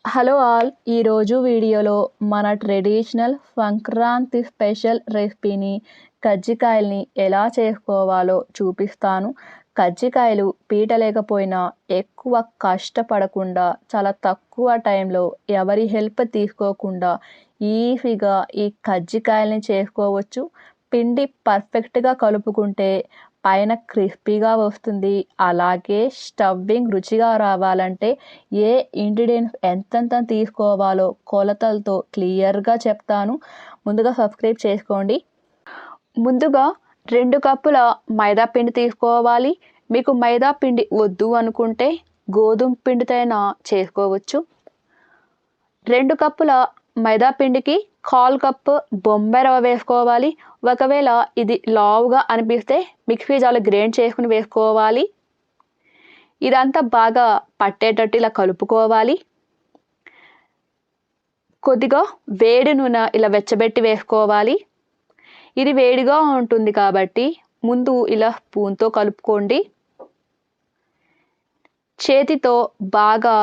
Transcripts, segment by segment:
Hello all! ఈరోజు వీడియోలో మన ట్రెడిషనల్ సంక్రాంతి స్పెషల్ రెసిపీని కజ్జికాయల్ని ఎలా చేసుకోవాలో చూపిస్తాను. కజ్జికాయలు పీట లేకపోయినా ఎక్కువ కష్టపడకుండా చాలా తక్కువ టైంలో ఎవరి హెల్ప్ తీసుకోకుండా ఈజీగా ఈ కజ్జికాయల్ని చేసుకోవచ్చు. పిండి పర్ఫెక్ట్‌గా కలుపుకుంటే పైన క్రిస్పీగా వస్తుంది. అలాగే స్టఫింగ్ రుచిగా రావాలంటే ఏ ఇంగ్రీడియెంట్స్ ఎంతెంత తీసుకోవాలో కొలతలతో క్లియర్‌గా చెప్తాను. ముందుగా సబ్స్క్రైబ్ చేసుకోండి. ముందుగా 2 కప్పుల మైదా పిండి తీసుకోవాలి. మీకు మైదా పిండి వద్దు అనుకుంటే గోధుమ పిండితో అయినా చేసుకోవచ్చు. 2 కప్పుల మైదా పిండికి 1/4 కప్పు బొంబాయి రవ్వ వేసుకోవాలి. ఒకవేళ ఇది లావుగా అనిపిస్తే మిక్సీ జార్‌లో గ్రైండ్ చేసుకొని వేసుకోవాలి. ఇదంతా బాగా పట్టేటట్టు ఇలా కలుపుకోవాలి. కొద్దిగా వేడి నూనె ఇలా వెచ్చబెట్టి వేసుకోవాలి. ఇది వేడిగా ఉంటుంది కాబట్టి ముందు ఇలా స్పూన్‌తో కలుపుకోండి. చేతితో బాగా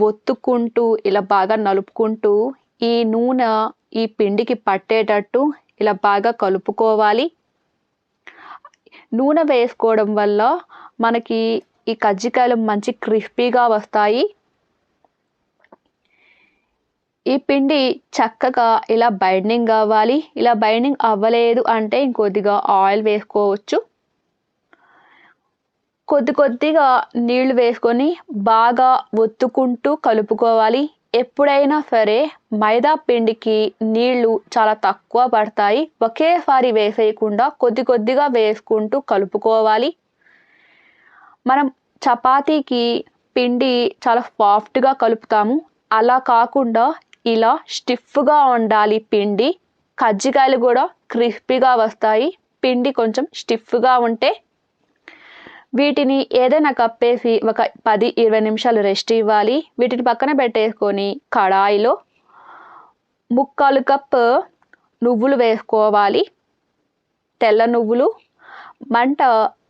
ఒత్తుకుంటూ ఇలా బాగా నలుపుకుంటూ ఈ నూనె ఈ పిండికి పట్టేటట్టు ఇలా బాగా కలుపుకోవాలి. నూనె వేసుకోవడం వల్ల మనకి ఈ కజ్జికాయలు మంచి క్రిస్పీగా వస్తాయి. ఈ పిండి చక్కగా ఇలా బైండింగ్ అవ్వాలి. ఇలా బైండింగ్ అవ్వలేదు అంటే ఇంకొద్దిగా ఆయిల్ వేసుకోవచ్చు. కొద్దిగా నీళ్లు వేసుకొని బాగా ఒత్తుకుంటూ కలుపుకోవాలి. ఎప్పుడైనా సరే మైదా పిండికి నీళ్లు చాలా తక్కువ పడతాయి. ఒకేసారి వేసేయకుండా కొద్దిగా వేసుకుంటూ కలుపుకోవాలి. మనం చపాతీకి పిండి చాలా సాఫ్ట్‌గా కలుపుతాము. అలా కాకుండా ఇలా స్టిఫ్‌గా ఉండాలి పిండి. కజ్జికాయలు కూడా క్రిస్పీగా వస్తాయి. పిండి కొంచెం స్టిఫ్‌గా ఉంటే వీటిని ఏదైనా కప్పేసి ఒక 10-20 నిమిషాలు రెస్ట్ ఇవ్వాలి. వీటిని పక్కన పెట్టేసుకొని కడాయిలో 3/4 కప్పు నువ్వులు వేసుకోవాలి. తెల్ల నువ్వులు. మంట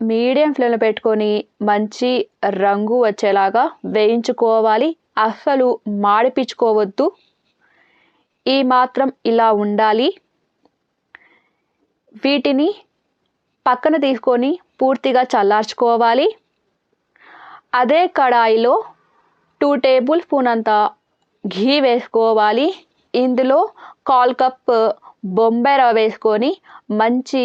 మీడియం ఫ్లేమ్‌లో పెట్టుకొని మంచి రంగు వచ్చేలాగా వేయించుకోవాలి. అస్సలు మాడిపించుకోవద్దు. ఈ మాత్రం ఇలా ఉండాలి. వీటిని పక్కన తీసుకొని పూర్తిగా చల్లార్చుకోవాలి. అదే కడాయిలో 2 టేబుల్ స్పూన్ అంత ఘీ వేసుకోవాలి. ఇందులో 1/4 కప్పు బొంబాయి రవ్వ వేసుకొని మంచి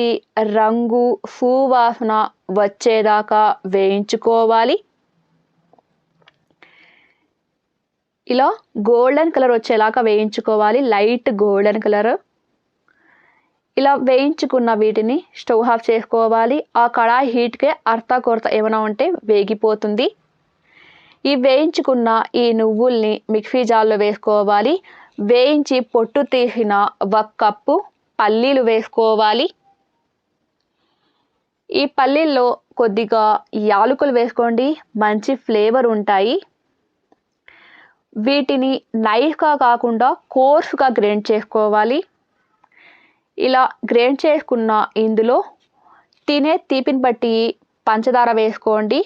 రంగు సువాసన వచ్చేదాకా వేయించుకోవాలి. ఇలా గోల్డెన్ కలర్ వచ్చేలాగా వేయించుకోవాలి. Light golden colour. ఇలా వేయించుకున్న వీటిని స్టవ్ ఆఫ్ చేసుకోవాలి. ఆ కడాయి హీట్‌కే కొరత ఏమైనా ఉంటే వేగిపోతుంది. ఈ వేయించుకున్న ఈ నువ్వుల్ని మిక్సీ జార్‌లో వేసుకోవాలి. వేయించి పొట్టు తీసిన 1 కప్పు పల్లీలు వేసుకోవాలి. ఈ పల్లీల్లో కొద్దిగా యాలకులు వేసుకోండి. మంచి ఫ్లేవర్ ఉంటాయి. వీటిని నైస్‌గా కాకుండా కోర్స్‌గా గ్రైండ్ చేసుకోవాలి. ఇలా గ్రైండ్ చేసుకున్న ఇందులో తినే తీపిని బట్టి పంచదార వేసుకోండి.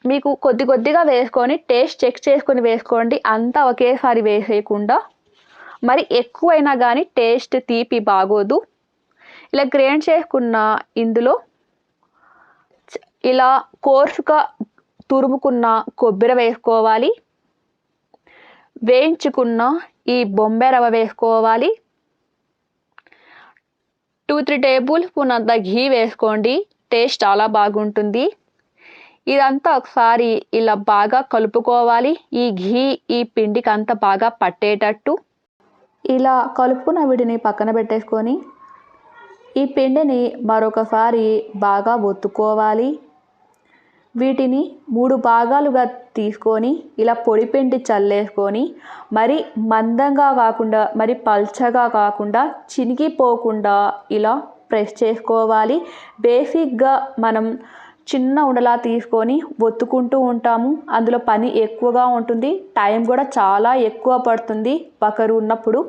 మీకు కొద్దిగా వేసుకొని టేస్ట్ చెక్ చేసుకొని వేసుకోండి. అంతా ఒకేసారి వేసేయకుండా. మరి ఎక్కువైనా కానీ టేస్ట్ తీపి బాగోదు. ఇలా గ్రైండ్ చేసుకున్న ఇందులో ఇలా కోర్సుగా తురుముకున్న కొబ్బరి వేసుకోవాలి. వేయించుకున్న ఈ బొంబాయి రవ్వ వేసుకోవాలి. 2-3 టేబుల్ స్పూన్ అంత ఘీ వేసుకోండి. టేస్ట్ చాలా బాగుంటుంది. ఇదంతా ఒకసారి ఇలా బాగా కలుపుకోవాలి. ఈ ఘీ ఈ పిండికి అంతా బాగా పట్టేటట్టు. ఇలా కలుపుకున్న వీటిని పక్కన పెట్టేసుకొని ఈ పిండిని మరొకసారి బాగా ఒత్తుకోవాలి. వీటిని 3 భాగాలుగా తీసుకొని ఇలా పొడి పిండి చల్లేసుకొని మరి మందంగా కాకుండా మరి పల్చగా కాకుండా చినిగిపోకుండా ఇలా ప్రెస్ చేసుకోవాలి. బేసిక్‌గా మనం చిన్న ఉండలా తీసుకొని ఒత్తుకుంటూ ఉంటాము. అందులో పని ఎక్కువగా ఉంటుంది. టైం కూడా చాలా ఎక్కువ పడుతుంది ఒకరు ఉన్నప్పుడు.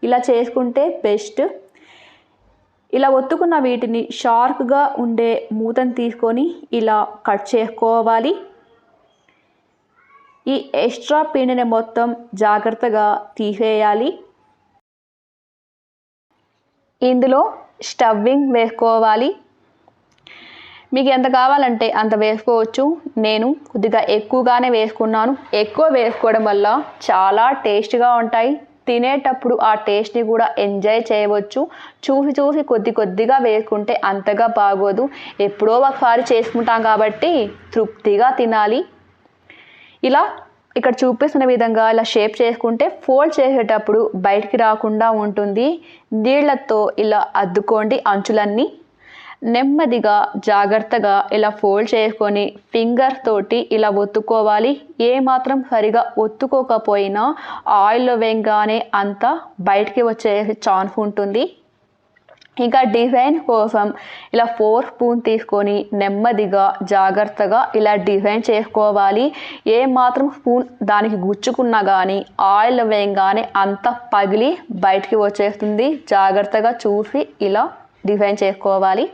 ఇలా చేసుకుంటే బెస్ట్. ఇలా ఒత్తుకున్న వీటిని షార్ప్‌గా ఉండే మూతను తీసుకొని ఇలా కట్ చేసుకోవాలి. ఈ ఎక్స్ట్రా పిండిని మొత్తం జాగ్రత్తగా తీసేయాలి. ఇందులో స్టఫింగ్ వేసుకోవాలి. మీకు ఎంత కావాలంటే అంత వేసుకోవచ్చు. నేను కొద్దిగా ఎక్కువగానే వేసుకున్నాను. ఎక్కువ వేసుకోవడం వల్ల చాలా టేస్ట్గా ఉంటాయి. తినేటప్పుడు ఆ టేస్ట్ని కూడా ఎంజాయ్ చేయవచ్చు. చూసి కొద్దిగా వేసుకుంటే అంతగా బాగోదు. ఎప్పుడో ఒకసారి చేసుకుంటాం కాబట్టి తృప్తిగా తినాలి. ఇలా ఇక్కడ చూపిస్తున్న విధంగా ఇలా షేప్ చేసుకుంటే ఫోల్డ్ చేసేటప్పుడు బయటికి రాకుండా ఉంటుంది. నీళ్లతో ఇలా అద్దుకోండి అంచులన్నీ. నెమ్మదిగా జాగ్రత్తగా ఇలా ఫోల్డ్ చేసుకొని ఫింగర్ తోటి ఇలా ఒత్తుకోవాలి. ఏమాత్రం సరిగా ఒత్తుకోకపోయినా ఆయిల్లో వేయగానే అంతా బయటికి వచ్చే ఛాన్స్ ఉంటుంది. ఇంకా డిజైన్ కోసం ఇలా 4 స్పూన్ తీసుకొని నెమ్మదిగా జాగ్రత్తగా ఇలా డిజైన్ చేసుకోవాలి. ఏమాత్రం స్పూన్ దానికి గుచ్చుకున్నా కానీ ఆయిల్ వేయగానే అంత పగిలి బయటికి వచ్చేస్తుంది. జాగ్రత్తగా చూసి ఇలా డిజైన్ చేసుకోవాలి.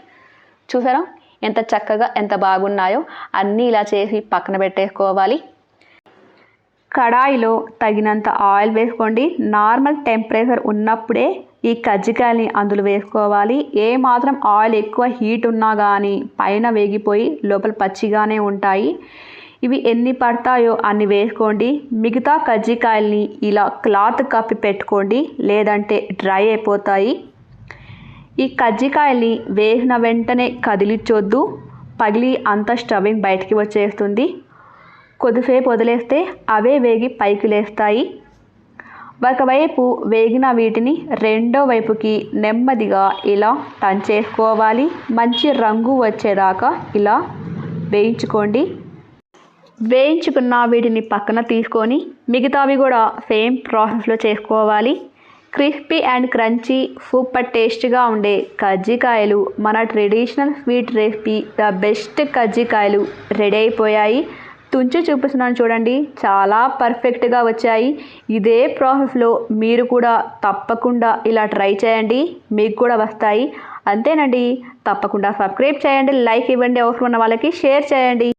చూసారా ఎంత చక్కగా ఎంత బాగున్నాయో. అన్నీ ఇలా చేసి పక్కన పెట్టేసుకోవాలి. కడాయిలో తగినంత ఆయిల్ వేసుకోండి. నార్మల్ టెంపరేచర్ ఉన్నప్పుడే ఈ కజ్జికాయల్ని అందులో వేసుకోవాలి. ఏమాత్రం ఆయిల్ ఎక్కువ హీట్ ఉన్నా కానీ పైన వేగిపోయి లోపల పచ్చిగానే ఉంటాయి. ఇవి ఎన్ని పడతాయో అన్ని వేసుకోండి. మిగతా కజ్జికాయల్ని ఇలా క్లాత్ కప్పి పెట్టుకోండి, లేదంటే డ్రై అయిపోతాయి. ఈ కజ్జికాయల్ని వేసిన వెంటనే కదిలించొద్దు, పగిలి అంత స్టఫింగ్ బయటికి వచ్చేస్తుంది. కొద్దిసేపు వదిలేస్తే అవే వేగి పైకి లేస్తాయి. ఒకవైపు వేగిన వీటిని రెండో వైపుకి నెమ్మదిగా ఇలా టర్న్ చేసుకోవాలి. మంచి రంగు వచ్చేదాకా ఇలా వేయించుకోండి. వేయించుకున్న వీటిని పక్కన తీసుకొని మిగతావి కూడా సేమ్ ప్రాసెస్లో చేసుకోవాలి. క్రిస్పీ అండ్ క్రంచీ సూపర్ టేస్ట్గా ఉండే కజ్జికాయలు, మన traditional sweet recipe the best కజ్జికాయలు రెడీ అయిపోయాయి. తుంచి చూపిస్తున్నాను చూడండి, చాలా పర్ఫెక్ట్గా వచ్చాయి. ఇదే ప్రాసెస్లో మీరు కూడా తప్పకుండా ఇలా ట్రై చేయండి, మీకు కూడా వస్తాయి. అంతేనండి. తప్పకుండా సబ్స్క్రైబ్ చేయండి, లైక్ ఇవ్వండి, అవసరం ఉన్న వాళ్ళకి షేర్ చేయండి.